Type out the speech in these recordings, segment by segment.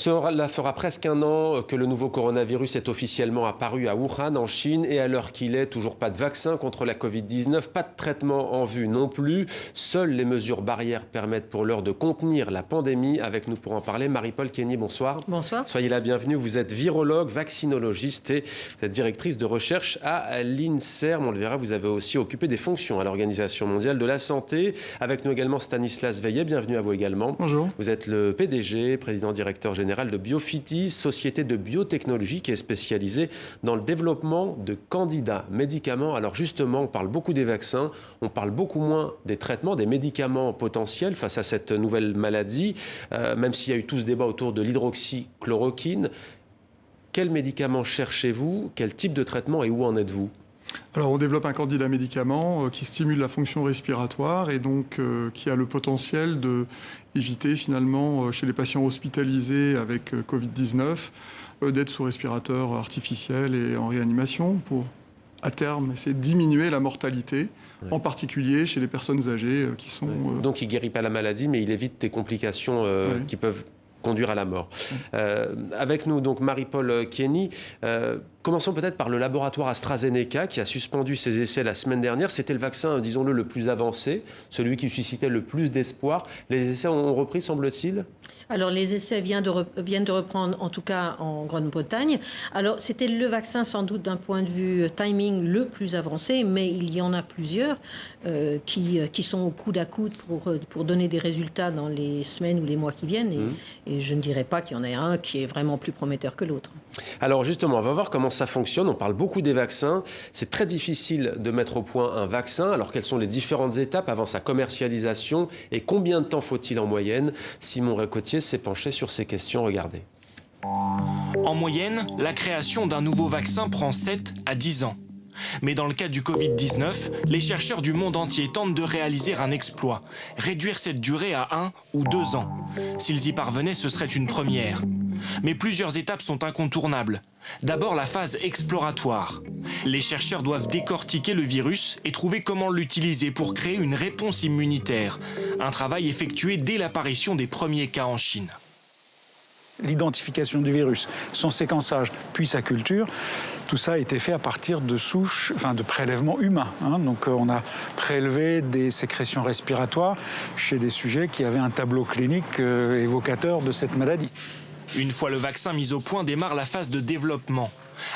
Cela fera presque un an que le nouveau coronavirus est officiellement apparu à Wuhan, en Chine, et à l'heure qu'il est, toujours pas de vaccin contre la Covid-19, pas de traitement en vue non plus. Seules les mesures barrières permettent pour l'heure de contenir la pandémie. Avec nous pour en parler, Marie-Paul Kenny, bonsoir. Bonsoir. Soyez la bienvenue, vous êtes virologue, vaccinologiste et vous êtes directrice de recherche à l'INSERM. On le verra, vous avez aussi occupé des fonctions à l'Organisation mondiale de la santé. Avec nous également Stanislas Veillet, bienvenue à vous également. Bonjour. Vous êtes le PDG, président-directeur général de Biofitis, société de biotechnologie qui est spécialisée dans le développement de candidats médicaments. Alors justement, on parle beaucoup des vaccins, on parle beaucoup moins des traitements, des médicaments potentiels face à cette nouvelle maladie, même s'il y a eu tout ce débat autour de l'hydroxychloroquine. Quels médicaments cherchez-vous? Quel type de traitement et où en êtes-vous? Alors, on développe un candidat médicament qui stimule la fonction respiratoire et donc qui a le potentiel d'éviter finalement chez les patients hospitalisés avec Covid-19 d'être sous respirateur artificiel et en réanimation pour, à terme, essayer de diminuer la mortalité, en particulier chez les personnes âgées qui sont... Donc, il ne guérit pas la maladie, mais il évite des complications qui peuvent conduire à la mort. Avec nous, donc, Marie-Paul Kenny. Commençons peut-être par le laboratoire AstraZeneca qui a suspendu ses essais la semaine dernière. C'était le vaccin, disons-le, le plus avancé, celui qui suscitait le plus d'espoir. Les essais ont repris, semble-t-il? Alors, les essais viennent de reprendre, en tout cas en Grande-Bretagne. Alors, c'était le vaccin, sans doute, d'un point de vue timing, le plus avancé, mais il y en a plusieurs qui sont au coude à coude pour donner des résultats dans les semaines ou les mois qui viennent. Et je ne dirais pas qu'il y en ait un qui est vraiment plus prometteur que l'autre. Alors, justement, on va voir comment ça fonctionne. On parle beaucoup des vaccins. C'est très difficile de mettre au point un vaccin. Alors, quelles sont les différentes étapes avant sa commercialisation et combien de temps faut-il en moyenne? Simon Recotier s'est penché sur ces questions. Regardez. En moyenne, la création d'un nouveau vaccin prend 7 à 10 ans. Mais dans le cas du Covid-19, les chercheurs du monde entier tentent de réaliser un exploit, réduire cette durée à 1 ou 2 ans. S'ils y parvenaient, ce serait une première. Mais plusieurs étapes sont incontournables. D'abord, la phase exploratoire. Les chercheurs doivent décortiquer le virus et trouver comment l'utiliser pour créer une réponse immunitaire. Un travail effectué dès l'apparition des premiers cas en Chine. L'identification du virus, son séquençage, puis sa culture, tout ça a été fait à partir de souches, de prélèvements humains. Donc on a prélevé des sécrétions respiratoires chez des sujets qui avaient un tableau clinique évocateur de cette maladie. Une fois le vaccin mis au point, démarre la phase de développement.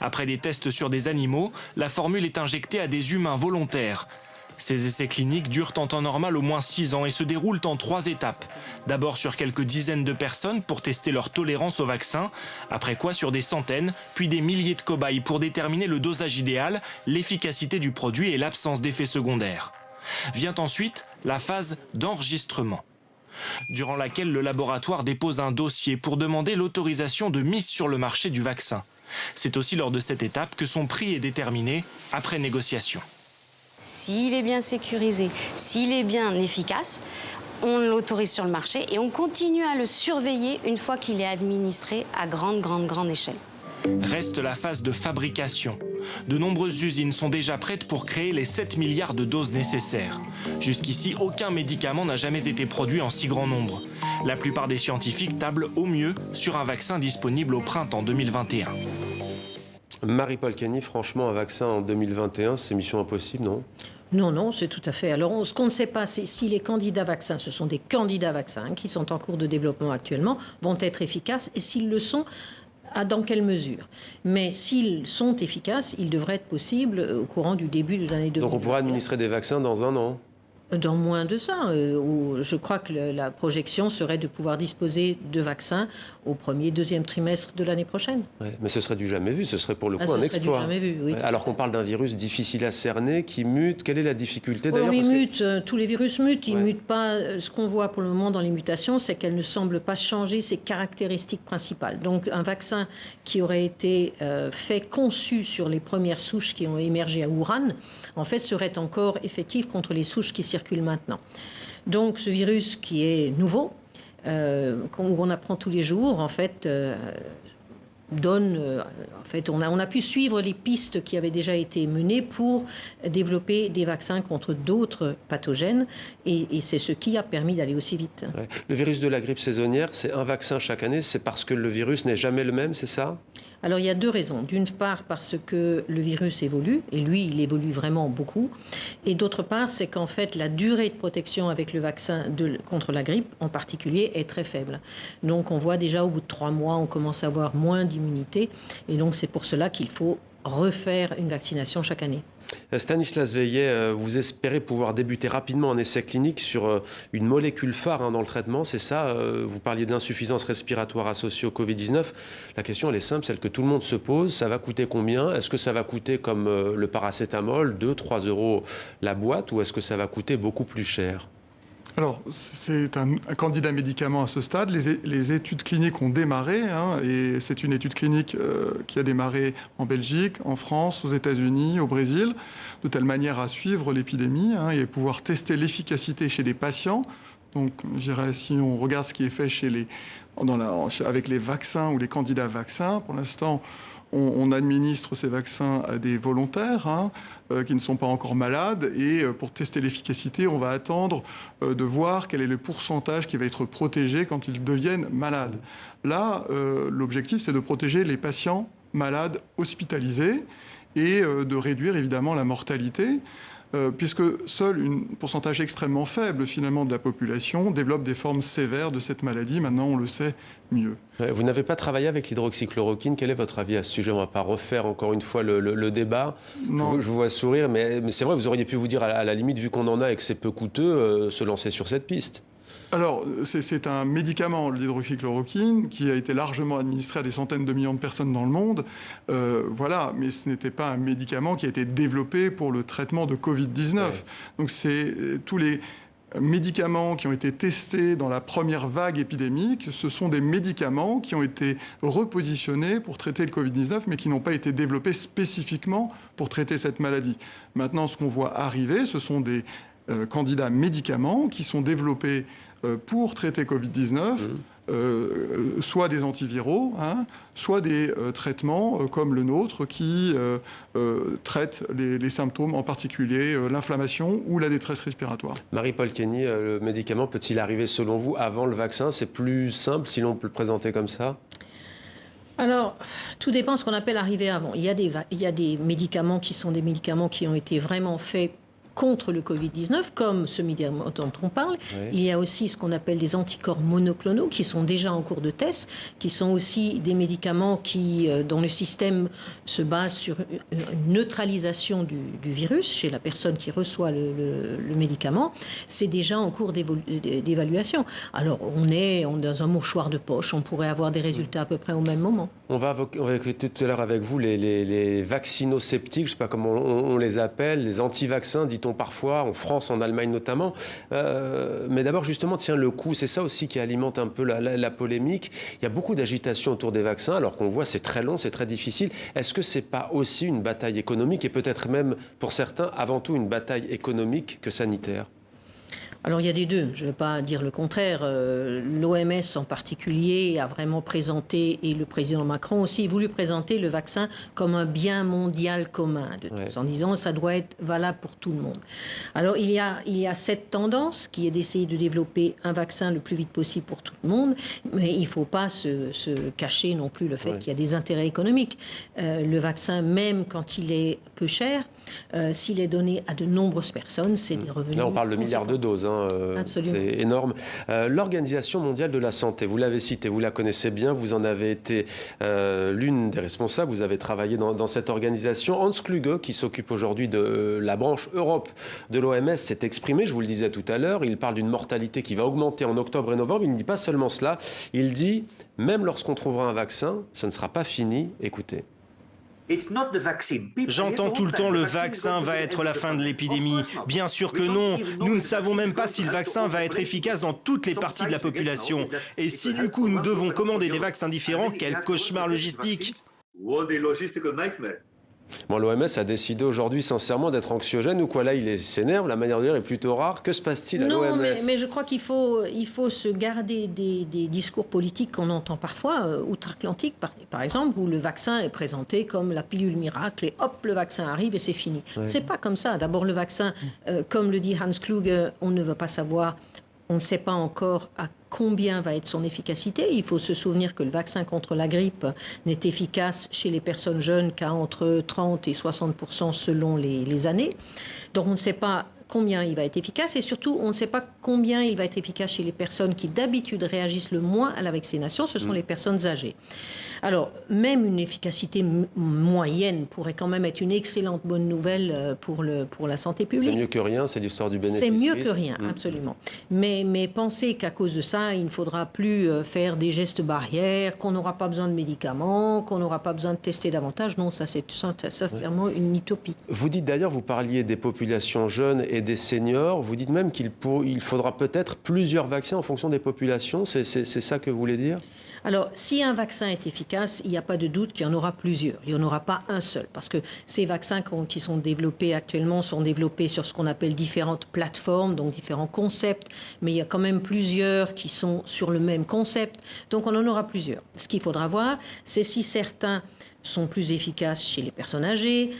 Après des tests sur des animaux, la formule est injectée à des humains volontaires. Ces essais cliniques durent en temps normal au moins 6 ans et se déroulent en 3 étapes. D'abord sur quelques dizaines de personnes pour tester leur tolérance au vaccin, après quoi sur des centaines, puis des milliers de cobayes pour déterminer le dosage idéal, l'efficacité du produit et l'absence d'effets secondaires. Vient ensuite la phase d'enregistrement, durant laquelle le laboratoire dépose un dossier pour demander l'autorisation de mise sur le marché du vaccin. C'est aussi lors de cette étape que son prix est déterminé après négociation. S'il est bien sécurisé, s'il est bien efficace, on l'autorise sur le marché et on continue à le surveiller une fois qu'il est administré à grande échelle. Reste la phase de fabrication. De nombreuses usines sont déjà prêtes pour créer les 7 milliards de doses nécessaires. Jusqu'ici, aucun médicament n'a jamais été produit en si grand nombre. La plupart des scientifiques tablent au mieux sur un vaccin disponible au printemps 2021. Marie-Paul Kenny, franchement, un vaccin en 2021, c'est mission impossible, non? Non, c'est tout à fait. Alors, ce qu'on ne sait pas, c'est si les candidats vaccins, ce sont des candidats vaccins qui sont en cours de développement actuellement, vont être efficaces et s'ils le sont, dans quelle mesure? Mais s'ils sont efficaces, ils devraient être possibles au courant du début de l'année 2021. Donc on pourra administrer des vaccins dans 1 an? Dans moins de ça. Je crois que la projection serait de pouvoir disposer de vaccins au premier, deuxième trimestre de l'année prochaine. Ouais, mais ce serait du jamais vu, ce serait pour le coup un exploit. Du jamais vu, oui. Alors qu'on parle d'un virus difficile à cerner, qui mute, quelle est la difficulté d'ailleurs? Oui, mute, tous les virus mutent, ils mutent pas. Ce qu'on voit pour le moment dans les mutations, c'est qu'elles ne semblent pas changer ses caractéristiques principales. Donc un vaccin qui aurait été conçu sur les premières souches qui ont émergé à Wuhan, en fait, serait encore effectif contre les souches qui circulent maintenant. Donc ce virus qui est nouveau, où on apprend tous les jours, en fait, en fait, on a pu suivre les pistes qui avaient déjà été menées pour développer des vaccins contre d'autres pathogènes, et c'est ce qui a permis d'aller aussi vite. Ouais. Le virus de la grippe saisonnière, c'est un vaccin chaque année, c'est parce que le virus n'est jamais le même, c'est ça? Alors, il y a deux raisons. D'une part, parce que le virus évolue, et lui, il évolue vraiment beaucoup. Et d'autre part, c'est qu'en fait, la durée de protection avec le vaccin contre la grippe, en particulier, est très faible. Donc, on voit déjà au bout de 3 mois, on commence à avoir moins d'immunité. Et donc, c'est pour cela qu'il faut refaire une vaccination chaque année. Stanislas Veillet, vous espérez pouvoir débuter rapidement un essai clinique sur une molécule phare dans le traitement, c'est ça? Vous parliez d'insuffisance respiratoire associée au Covid-19. La question, elle est simple, celle que tout le monde se pose. Ça va coûter combien? Est-ce que ça va coûter comme le paracétamol, 2-3 euros la boîte, ou est-ce que ça va coûter beaucoup plus cher? Alors, c'est un candidat médicament à ce stade. Les études cliniques ont démarré, et c'est une étude clinique qui a démarré en Belgique, en France, aux États-Unis, au Brésil, de telle manière à suivre l'épidémie et pouvoir tester l'efficacité chez les patients. Donc, je dirais, si on regarde ce qui est fait avec les vaccins ou les candidats vaccins, pour l'instant, on administre ces vaccins à des volontaires qui ne sont pas encore malades. Et pour tester l'efficacité, on va attendre de voir quel est le pourcentage qui va être protégé quand ils deviennent malades. Là, l'objectif, c'est de protéger les patients malades hospitalisés et de réduire évidemment la mortalité. Puisque seul un pourcentage extrêmement faible, finalement, de la population développe des formes sévères de cette maladie. Maintenant, on le sait mieux. Vous n'avez pas travaillé avec l'hydroxychloroquine. Quel est votre avis à ce sujet? On ne va pas refaire encore une fois le débat. Non. Je vous vois sourire, mais c'est vrai, vous auriez pu vous dire, à la limite, vu qu'on en a et que c'est peu coûteux, se lancer sur cette piste. Alors, c'est un médicament, l'hydroxychloroquine, qui a été largement administré à des centaines de millions de personnes dans le monde. Voilà, mais ce n'était pas un médicament qui a été développé pour le traitement de Covid-19. Ouais. Donc, c'est tous les médicaments qui ont été testés dans la première vague épidémique, ce sont des médicaments qui ont été repositionnés pour traiter le Covid-19, mais qui n'ont pas été développés spécifiquement pour traiter cette maladie. Maintenant, ce qu'on voit arriver, ce sont des candidats médicaments qui sont développés pour traiter Covid-19, soit des antiviraux, soit des traitements comme le nôtre qui traitent les symptômes, en particulier l'inflammation ou la détresse respiratoire. Marie-Paul Kenny, le médicament peut-il arriver selon vous avant le vaccin? C'est plus simple si l'on peut le présenter comme ça? Alors, tout dépend de ce qu'on appelle arriver avant. Il y a des médicaments qui sont des médicaments qui ont été vraiment faits contre le Covid-19, comme ce médicament dont on parle. Oui. Il y a aussi ce qu'on appelle des anticorps monoclonaux qui sont déjà en cours de test, qui sont aussi des médicaments dont le système se base sur une neutralisation du virus chez la personne qui reçoit le médicament. C'est déjà en cours d'évaluation. Alors, on est dans un mouchoir de poche, on pourrait avoir des résultats à peu près au même moment. On va écouter tout à l'heure avec vous les vaccinosceptiques, je ne sais pas comment on les appelle, les anti-vaccins, dit-on parfois, en France, en Allemagne notamment. Mais d'abord, justement, tiens, le coût, c'est ça aussi qui alimente un peu la polémique. Il y a beaucoup d'agitation autour des vaccins, alors qu'on voit c'est très long, c'est très difficile. Est-ce que ce n'est pas aussi une bataille économique, et peut-être même, pour certains, avant tout une bataille économique que sanitaire? Alors il y a des deux, je ne vais pas dire le contraire. L'OMS en particulier a vraiment présenté, et le président Macron aussi, voulu présenter le vaccin comme un bien mondial commun, en disant ça doit être valable pour tout le monde. Alors il y a cette tendance qui est d'essayer de développer un vaccin le plus vite possible pour tout le monde, mais il ne faut pas se cacher non plus le fait qu'il y a des intérêts économiques. Le vaccin, même quand il est peu cher, s'il est donné à de nombreuses personnes, c'est des revenus. Là, on parle de milliards de doses. C'est énorme. L'Organisation mondiale de la santé, vous l'avez citée, vous la connaissez bien, vous en avez été l'une des responsables, vous avez travaillé dans cette organisation. Hans Kluge, qui s'occupe aujourd'hui de la branche Europe de l'OMS, s'est exprimé, je vous le disais tout à l'heure, il parle d'une mortalité qui va augmenter en octobre et novembre. Il ne dit pas seulement cela, il dit, même lorsqu'on trouvera un vaccin, ce ne sera pas fini. Écoutez. J'entends tout le temps le vaccin va être la fin de l'épidémie. Bien sûr que non. Nous ne savons même pas si le vaccin va être efficace dans toutes les parties de la population. Et si du coup nous devons commander des vaccins différents, quel cauchemar logistique! Bon, l'OMS a décidé aujourd'hui, sincèrement, d'être anxiogène ou quoi? Là, il s'énerve, la manière de dire est plutôt rare. Que se passe-t-il à l'OMS? Non, mais je crois qu'il faut se garder des discours politiques qu'on entend parfois, outre-Atlantique, par exemple, où le vaccin est présenté comme la pilule miracle et hop, le vaccin arrive et c'est fini. Ouais. C'est pas comme ça. D'abord, le vaccin, comme le dit Hans Kluge, on ne va pas savoir, on ne sait pas encore à combien va être son efficacité. Il faut se souvenir que le vaccin contre la grippe n'est efficace chez les personnes jeunes qu'à entre 30 et 60% selon les années. Donc on ne sait pas combien il va être efficace et surtout on ne sait pas combien il va être efficace chez les personnes qui d'habitude réagissent le moins à la vaccination, ce sont les personnes âgées. Alors même une efficacité moyenne pourrait quand même être une excellente bonne nouvelle pour la santé publique. C'est mieux que rien, c'est l'histoire du bénéfice. C'est mieux que rien, absolument. Mais penser qu'à cause de ça, il ne faudra plus faire des gestes barrières, qu'on n'aura pas besoin de médicaments, qu'on n'aura pas besoin de tester davantage, non, ça c'est sincèrement une utopie. Vous dites d'ailleurs, vous parliez des populations jeunes et des seniors, vous dites même qu'il faudra peut-être plusieurs vaccins en fonction des populations, c'est ça que vous voulez dire ? Alors, si un vaccin est efficace, il n'y a pas de doute qu'il y en aura plusieurs. Il n'y en aura pas un seul. Parce que ces vaccins qui sont développés actuellement sont développés sur ce qu'on appelle différentes plateformes, donc différents concepts. Mais il y a quand même plusieurs qui sont sur le même concept. Donc, on en aura plusieurs. Ce qu'il faudra voir, c'est si certains sont plus efficaces chez les personnes âgées,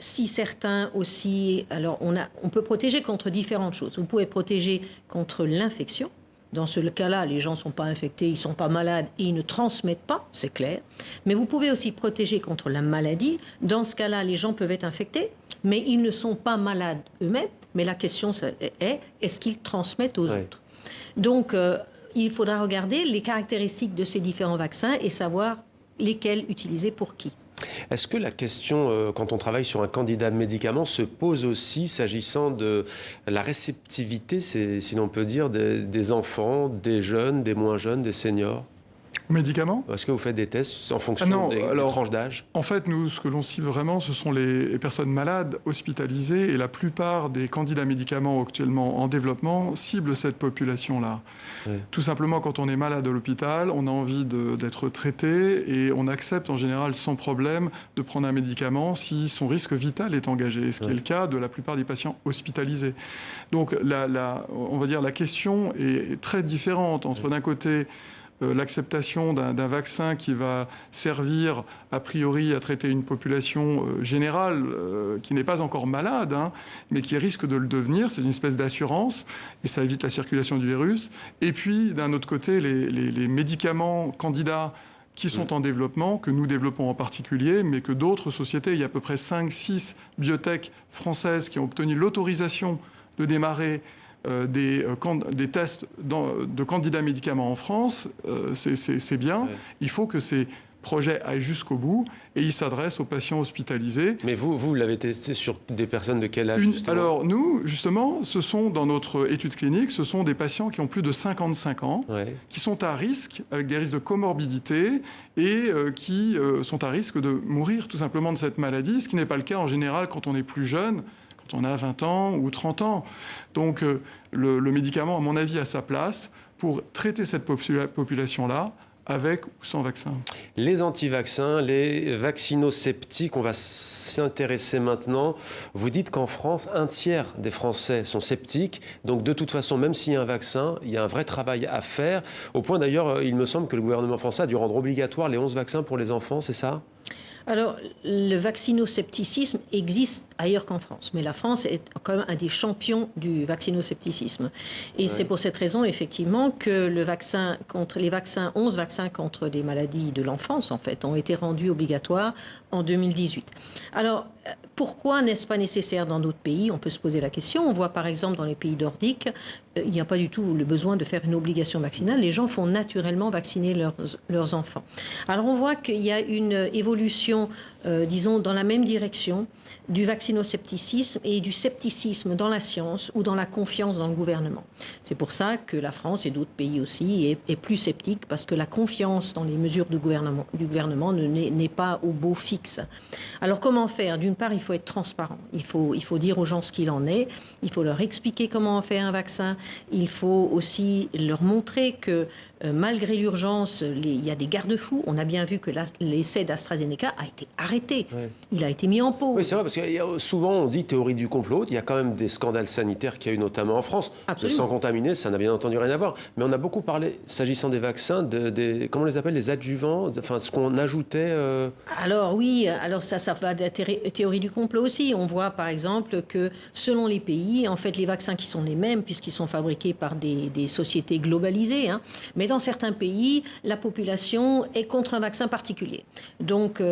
si certains aussi... Alors, on peut protéger contre différentes choses. Vous pouvez protéger contre l'infection. Dans ce cas-là, les gens ne sont pas infectés, ils ne sont pas malades et ils ne transmettent pas, c'est clair. Mais vous pouvez aussi protéger contre la maladie. Dans ce cas-là, les gens peuvent être infectés, mais ils ne sont pas malades eux-mêmes. Mais la question est, est-ce qu'ils transmettent aux autres? Donc, il faudra regarder les caractéristiques de ces différents vaccins et savoir lesquels utiliser pour qui. Est-ce que la question, quand on travaille sur un candidat médicament, se pose aussi s'agissant de la réceptivité, si l'on peut dire, des enfants, des jeunes, des moins jeunes, des seniors ? Médicaments ? Est-ce que vous faites des tests en fonction des tranches d'âge ? En fait, nous, ce que l'on cible vraiment, ce sont les personnes malades, hospitalisées, et la plupart des candidats médicaments actuellement en développement ciblent cette population-là. Oui. Tout simplement, quand on est malade à l'hôpital, on a envie d'être traité, et on accepte en général sans problème de prendre un médicament si son risque vital est engagé, ce qui est le cas de la plupart des patients hospitalisés. Donc, on va dire la question est très différente entre d'un côté l'acceptation d'un vaccin qui va servir a priori à traiter une population générale qui n'est pas encore malade, mais qui risque de le devenir. C'est une espèce d'assurance et ça évite la circulation du virus. Et puis, d'un autre côté, les médicaments candidats qui sont en développement, que nous développons en particulier, mais que d'autres sociétés, il y a à peu près 5-6 biotech françaises qui ont obtenu l'autorisation de démarrer des tests de candidats médicaments en France, c'est bien. Ouais. Il faut que ces projets aillent jusqu'au bout et ils s'adressent aux patients hospitalisés. Mais vous l'avez testé sur des personnes de quel âge justement ? Alors nous, justement, ce sont dans notre étude clinique, ce sont des patients qui ont plus de 55 ans, qui sont à risque, avec des risques de comorbidité et qui sont à risque de mourir tout simplement de cette maladie, ce qui n'est pas le cas en général quand on est plus jeune, quand on a 20 ans ou 30 ans. Donc le médicament, à mon avis, a sa place pour traiter cette population-là, avec ou sans vaccin. Les anti-vaccins, les vaccinosceptiques, on va s'intéresser maintenant. Vous dites qu'en France, 1/3 des Français sont sceptiques. Donc de toute façon, même s'il y a un vaccin, il y a un vrai travail à faire. Au point d'ailleurs, il me semble que le gouvernement français a dû rendre obligatoire les 11 vaccins pour les enfants, c'est ça ? Alors, le vaccinoscepticisme existe ailleurs qu'en France, mais la France est quand même un des champions du vaccinoscepticisme. Et c'est pour cette raison, effectivement, que les 11 vaccins contre les maladies de l'enfance, en fait, ont été rendus obligatoires en 2018. Alors, pourquoi n'est-ce pas nécessaire dans d'autres pays? On peut se poser la question. On voit par exemple dans les pays nordiques, il n'y a pas du tout le besoin de faire une obligation vaccinale. Les gens font naturellement vacciner leurs enfants. Alors on voit qu'il y a une évolution, disons, dans la même direction du vaccinoscepticisme et du scepticisme dans la science ou dans la confiance dans le gouvernement. C'est pour ça que la France et d'autres pays aussi est plus sceptique, parce que la confiance dans les mesures du gouvernement n'est pas au beau fixe. Alors comment faire? D'une part, il faut être transparent. Il faut dire aux gens ce qu'il en est. Il faut leur expliquer comment on fait un vaccin. Il faut aussi leur montrer que malgré l'urgence, il y a des garde-fous. On a bien vu que l'essai d'AstraZeneca a été arrêté. Ouais. Il a été mis en pause. Oui, c'est vrai, parce que souvent on dit théorie du complot. Il y a quand même des scandales sanitaires qu'il y a eu notamment en France. Absolument. Le sang contaminé, ça n'a bien entendu rien à voir. Mais on a beaucoup parlé, s'agissant des vaccins, comment on les appelle, les adjuvants, enfin ce qu'on ajoutait. Alors oui, alors ça va de la théorie du complot aussi. On voit par exemple que selon les pays, en fait les vaccins qui sont les mêmes, puisqu'ils sont fabriqués par des sociétés globalisées, hein, mais dans certains pays, la population est contre un vaccin particulier. Donc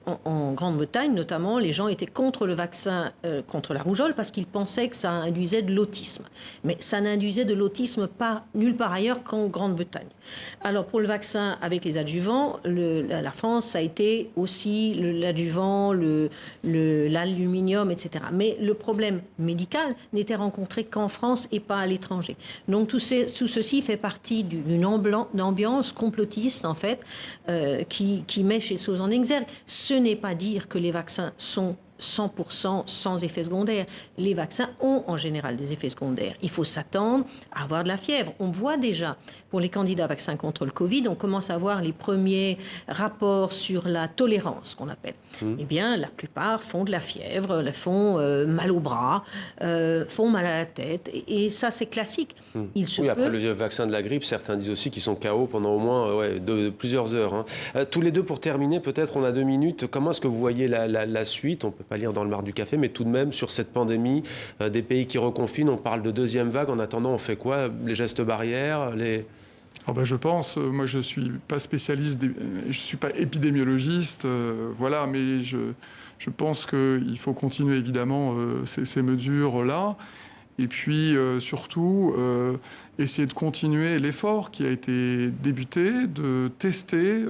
en Grande-Bretagne notamment, les gens étaient contre le vaccin contre la rougeole parce qu'ils pensaient que ça induisait de l'autisme. Mais ça n'induisait de l'autisme nulle part ailleurs qu'en Grande-Bretagne. Alors pour le vaccin avec les adjuvants, la France a été aussi l'adjuvant, l'aluminium, etc. Mais le problème médical n'était rencontré qu'en France et pas à l'étranger. Donc tout ceci fait partie d'une ambiance complotiste, en fait, qui met ces choses en exergue. Ce n'est pas dire que les vaccins sont 100% sans effets secondaires. Les vaccins ont en général des effets secondaires. Il faut s'attendre à avoir de la fièvre. On voit déjà, pour les candidats vaccins contre le Covid, on commence à voir les premiers rapports sur la tolérance, qu'on appelle. Eh bien, la plupart font de la fièvre, font mal au bras, font mal à la tête. Et ça, c'est classique. Après le vaccin de la grippe, certains disent aussi qu'ils sont KO pendant au moins plusieurs heures. Hein. Tous les deux, pour terminer, peut-être, on a 2 minutes. Comment est-ce que vous voyez la suite ? On peut pas lire dans le marc du café, mais tout de même, sur cette pandémie, des pays qui reconfinent, on parle de deuxième vague. En attendant, on fait quoi ? Les gestes barrières, je pense, moi je suis pas spécialiste, je suis pas épidémiologiste, voilà, mais je pense qu'il faut continuer évidemment ces mesures-là. Et puis surtout, essayer de continuer l'effort qui a été débuté, de tester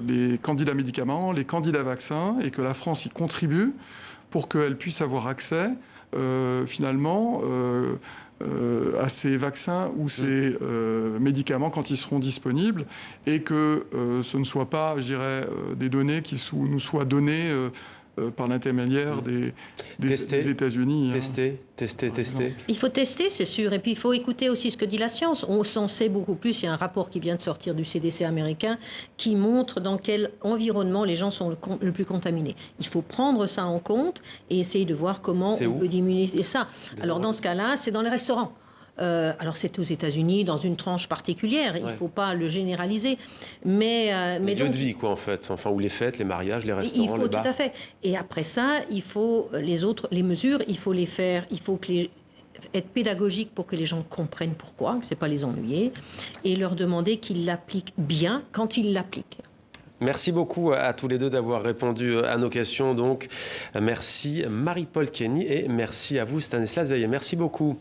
les candidats médicaments, les candidats vaccins, et que la France y contribue pour qu'elle puisse avoir accès finalement à ces vaccins ou ces médicaments quand ils seront disponibles, et que ce ne soit pas, je dirais, des données qui nous soient données par l'intermédiaire des États-Unis. Tester. Il faut tester, c'est sûr. Et puis, il faut écouter aussi ce que dit la science. On s'en sait beaucoup plus. Il y a un rapport qui vient de sortir du CDC américain qui montre dans quel environnement les gens sont le plus contaminés. Il faut prendre ça en compte et essayer de voir comment on peut diminuer ça. Alors, dans ce cas-là, c'est dans les restaurants. Alors c'est aux États-Unis dans une tranche particulière, il ne faut pas le généraliser, mais les lieux de vie quoi en fait, enfin ou les fêtes, les mariages, les restaurants, les bars. Tout à fait. Et après ça, il faut les mesures, il faut les faire, il faut être pédagogique pour que les gens comprennent pourquoi, que c'est pas les ennuyer, et leur demander qu'ils l'appliquent bien quand ils l'appliquent. Merci beaucoup à tous les deux d'avoir répondu à nos questions. Donc, merci Marie-Paule Kenny et merci à vous Stanislas Veillet. Merci beaucoup.